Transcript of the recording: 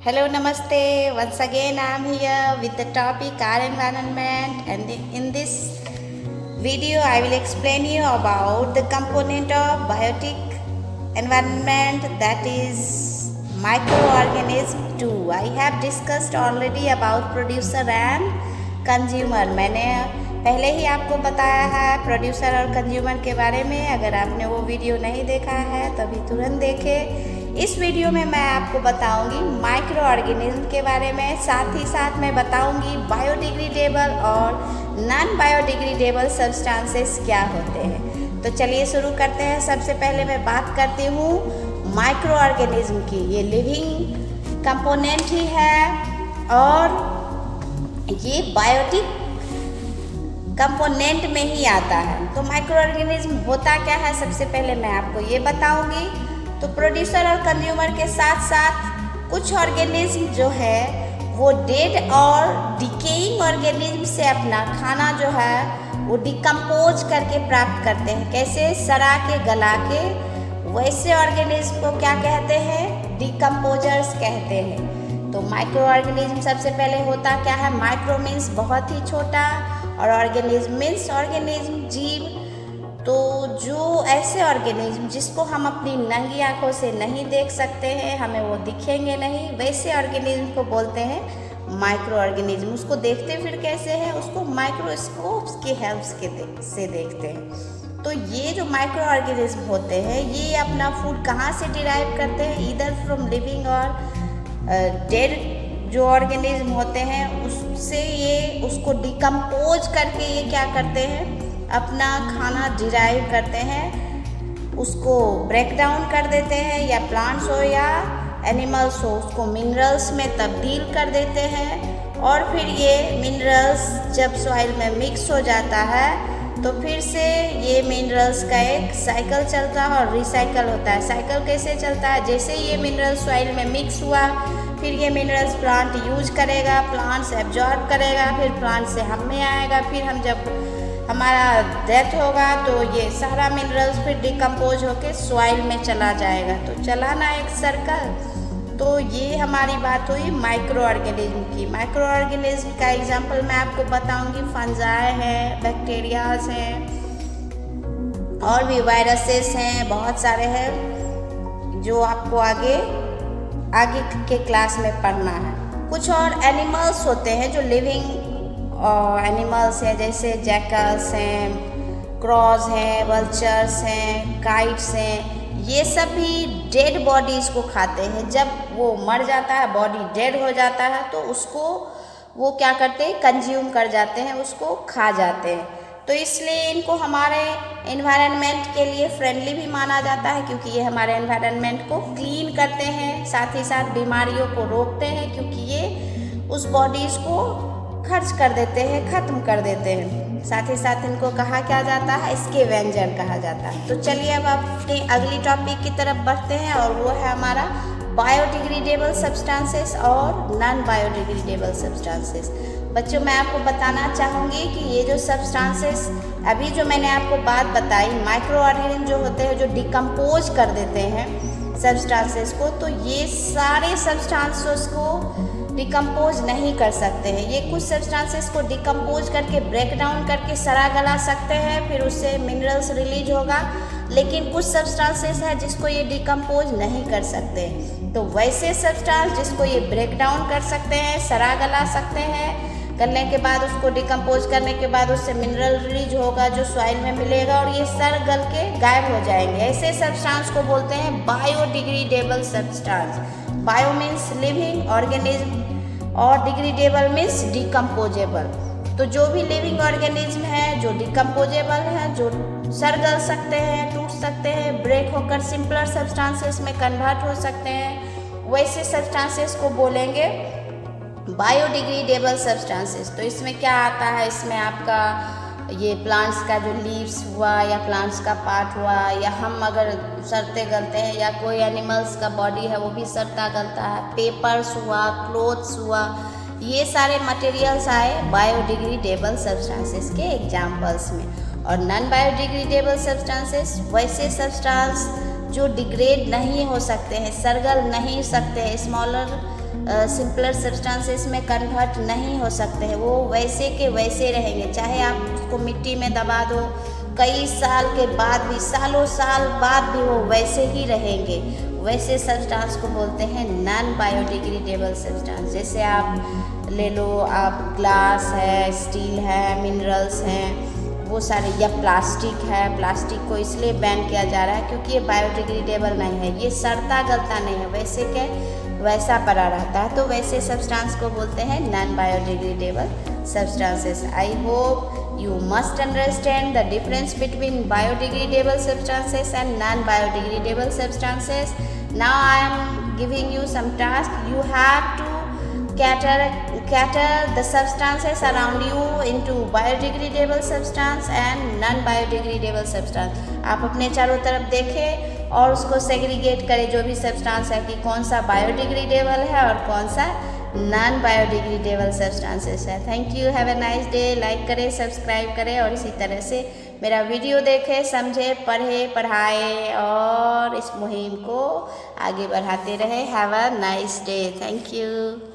Hello, Namaste. Once again, I am here with the topic our environment, and in this video, I will explain you about the component of biotic environment, that is microorganism too. I have discussed already about producer and consumer. मैंने पहले ही आपको बताया है producer और consumer के बारे में. अगर आपने वो वीडियो नहीं देखा है तो अभी तुरंत देखें. इस वीडियो में मैं आपको बताऊंगी माइक्रो ऑर्गेनिज्म के बारे में, साथ ही साथ मैं बताऊंगी बायोडिग्रेडेबल और नॉन बायोडिग्रेडेबल सब्सटेंसेस क्या होते हैं. तो चलिए शुरू करते हैं. सबसे पहले मैं बात करती हूँ माइक्रो ऑर्गेनिज्म की. ये लिविंग कंपोनेंट ही है और ये बायोटिक कंपोनेंट में ही आता है. तो माइक्रो ऑर्गेनिज्म होता क्या है, सबसे पहले मैं आपको ये बताऊंगी. तो प्रोड्यूसर और कंज्यूमर के साथ साथ कुछ ऑर्गेनिज्म जो है वो डेड और डिकेइंग ऑर्गेनिज्म से अपना खाना जो है वो डिकम्पोज करके प्राप्त करते हैं. कैसे? सड़ा के गला के. वैसे ऑर्गेनिज्म को क्या कहते हैं? डिकम्पोजर्स कहते हैं. तो माइक्रो ऑर्गेनिज्म सबसे पहले होता क्या है? माइक्रो मीन्स बहुत ही छोटा और ऑर्गेनिज्म मीन्स ऑर्गेनिज्म, जीव. तो जो ऐसे ऑर्गेनिज्म जिसको हम अपनी नंगी आंखों से नहीं देख सकते हैं, हमें वो दिखेंगे नहीं, वैसे ऑर्गेनिज्म को बोलते हैं माइक्रो ऑर्गेनिज्म. उसको देखते फिर कैसे हैं? उसको माइक्रोस्कोप्स की हेल्प से देखते हैं. तो ये जो माइक्रो ऑर्गेनिज्म होते हैं ये अपना फूड कहाँ से डिराइव करते हैं? ईदर फ्रॉम लिविंग और डेड जो ऑर्गेनिज्म होते हैं उससे ये उसको डिकम्पोज करके ये क्या करते हैं? अपना खाना डिराइव करते हैं, उसको ब्रेक डाउन कर देते हैं, या प्लांट्स हो या एनिमल्स हो उसको मिनरल्स में तब्दील कर देते हैं. और फिर ये मिनरल्स जब सॉइल में मिक्स हो जाता है तो फिर से ये मिनरल्स का एक साइकिल चलता है और रिसाइकल होता है. साइकिल कैसे चलता है? जैसे ये मिनरल सॉइल में मिक्स हुआ फिर ये मिनरल्स प्लांट यूज करेगा, प्लांट से एब्जॉर्ब करेगा, फिर प्लांट से हम में आएगा, फिर हम जब हमारा डेथ होगा तो ये सारा मिनरल्स फिर डिकम्पोज होके सॉइल में चला जाएगा. तो चला ना एक सर्कल. तो ये हमारी बात हुई माइक्रो ऑर्गेनिज्म की. माइक्रो ऑर्गेनिज्म का एग्जांपल मैं आपको बताऊंगी. फंजाई है, बैक्टीरियाज हैं और भी वायरसेस हैं, बहुत सारे हैं जो आपको आगे के क्लास में पढ़ना है. कुछ और एनिमल्स होते हैं जो लिविंग एनिमल्स हैं, जैसे जैकल्स हैं, क्रॉस हैं, वल्चर्स हैं, काइट्स हैं. ये सब भी डेड बॉडीज़ को खाते हैं. जब वो मर जाता है, बॉडी डेड हो जाता है, तो उसको वो क्या करते हैं? कंज्यूम कर जाते हैं, उसको खा जाते हैं. तो इसलिए इनको हमारे एनवायरनमेंट के लिए फ्रेंडली भी माना जाता है, क्योंकि ये हमारे एनवायरनमेंट को क्लीन करते हैं, साथ ही साथ बीमारियों को रोकते हैं, क्योंकि ये उस बॉडीज़ को खर्च कर देते हैं, ख़त्म कर देते हैं. साथ ही साथ इनको कहा क्या जाता है? स्कैवेंजर कहा जाता है. तो चलिए अब अपनी अगली टॉपिक की तरफ बढ़ते हैं और वो है हमारा बायोडिग्रेडेबल सब्सटेंसेस और नॉन बायोडिग्रेडेबल सब्सटेंसेस. बच्चों, मैं आपको बताना चाहूँगी कि ये जो सब्सटेंसेस अभी जो मैंने आपको बात बताई, माइक्रो ऑर्गेनिज्म जो होते हैं जो डिकम्पोज कर देते हैं सब्सटेंसेस को, तो ये सारे सब्सटेंसेस को डिकम्पोज नहीं कर सकते हैं. ये कुछ सब्सटेंसेस को डिकम्पोज करके ब्रेक डाउन करके सड़ा गला सकते हैं, फिर उससे मिनरल्स रिलीज होगा. लेकिन कुछ सब्सटेंसेस है जिसको ये डिकम्पोज नहीं कर सकते. तो वैसे सब्सटेंस जिसको ये ब्रेक डाउन कर सकते हैं, सड़ा गला सकते हैं, करने के बाद उसको डिकम्पोज करने के बाद उससे मिनरल रिलीज होगा जो सॉइल में मिलेगा और ये सड़ गल के गायब हो जाएंगे. ऐसे सब्सटेंस को बोलते हैं biodegradable substance. Bio means living organism और डिग्रेडेबल मीन्स डिकम्पोजेबल. तो जो भी लिविंग ऑर्गेनिज्म है जो डिकम्पोजेबल है, जो सड़ गल सकते हैं, टूट सकते हैं, ब्रेक होकर सिंपलर सब्सटेंसेस में कन्वर्ट हो सकते हैं, वैसे सब्सटेंसेस को बोलेंगे बायोडिग्रेडेबल सब्सटेंसेस. तो इसमें क्या आता है? इसमें आपका ये प्लांट्स का जो लीव्स हुआ या प्लांट्स का पार्ट हुआ, या हम अगर सड़ते गलते हैं, या कोई एनिमल्स का बॉडी है वो भी सड़ता गलता है, पेपर्स हुआ, क्लोथ्स हुआ, ये सारे मटेरियल्स आए बायोडिग्रेडेबल सब्सटेंसेस के एग्जाम्पल्स में. और नॉन बायोडिग्रेडेबल सब्सटेंसेस वैसे सब्सटेंस जो डिग्रेड नहीं हो सकते हैं, सड़गल नहीं सकते हैं, स्मॉलर सिंपलर सब्सटेंसेस में कन्वर्ट नहीं हो सकते हैं, वो वैसे के वैसे रहेंगे। चाहे आप उसको मिट्टी में दबा दो, कई साल के बाद भी, सालों साल बाद भी वो वैसे ही रहेंगे। वैसे सब्सटेंस को बोलते हैं नॉन बायोडिग्रेडेबल सब्सटेंस। जैसे आप ले लो, आप ग्लास है, स्टील है, मिनरल्स हैं, वो सारे, या प्लास्टिक है। प्लास्टिक को इसलिए बैन किया जा रहा है क्योंकि ये बायोडिग्रेडेबल नहीं है, ये सड़ता गलता नहीं है, वैसे के वैसा पड़ा रहता है। तो वैसे सब्सटेंस को बोलते हैं non biodegradable substances. I hope you must understand the difference between biodegradable substances and non-biodegradable substances. Now I am giving you some task. You have to cater the substances around you into biodegradable substance and non-biodegradable substance. आप अपने चारों तरफ देखें और उसको segregate करें, जो भी सब्सटेंस है, कि कौन सा बायोडिग्रेडेबल है और कौन सा नॉन बायोडिग्रेडेबल सब्सटेंसेस है। Thank you, have a nice day. Like करें, सब्सक्राइब करें और इसी तरह से मेरा वीडियो देखें, समझे, पढ़े, पढ़ाए और इस मुहिम को आगे बढ़ाते रहे। Have a nice day. Thank you.